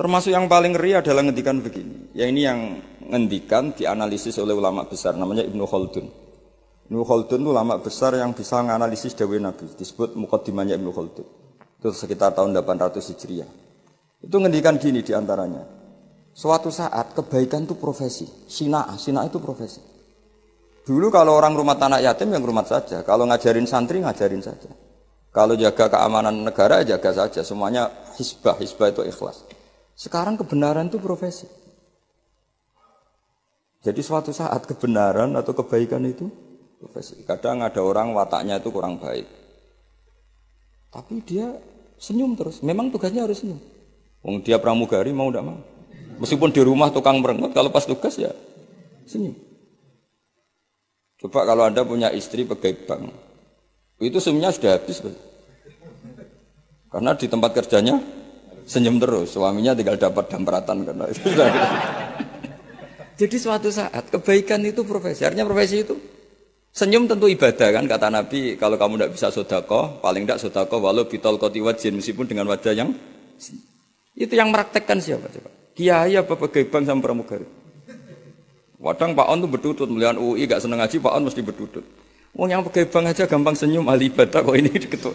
Termasuk yang paling ngeri adalah ngendikan begini. Ya ini yang ngendikan dianalisis oleh ulama besar namanya Ibnu Khaldun. Ibnu Khaldun itu ulama besar yang bisa menganalisis dawuh Nabi, disebut muqaddimahnya Ibnu Khaldun. Itu sekitar tahun 800 Hijriah. Itu ngendikan gini diantaranya. Suatu saat kebaikan itu profesi, sina'ah itu profesi. Dulu kalau orang rumah anak yatim yang rumah saja, kalau ngajarin santri ngajarin saja. Kalau jaga keamanan negara jaga saja, semuanya hisbah itu ikhlas. Sekarang kebenaran itu profesi. Jadi suatu saat kebenaran atau kebaikan itu profesi. Kadang ada orang wataknya itu kurang baik. Tapi dia senyum terus. Memang tugasnya harus senyum. Wong dia pramugari mau tidak mau. Meskipun di rumah tukang merengut, kalau pas tugas ya senyum. Coba kalau Anda punya istri pegawai bank. Itu senyumnya sudah habis. Karena di tempat kerjanya senyum terus, suaminya tinggal dapat dampratan karena itu. Jadi suatu saat kebaikan itu profesi. Artinya profesi itu senyum tentu ibadah kan kata Nabi. Kalau kamu tidak bisa sedekah, paling tidak sedekah walau bitol koti wajin meskipun dengan wajah yang itu yang meraktekkan siapa coba? Kiai apa pegawai bank sama pramugari? Kadang Pak On tuh bertutut melihat UI gak seneng ngaji, Pak On mesti bertutut. Wong yang pegawai bank aja gampang senyum ahli ibadah kok ini ketua.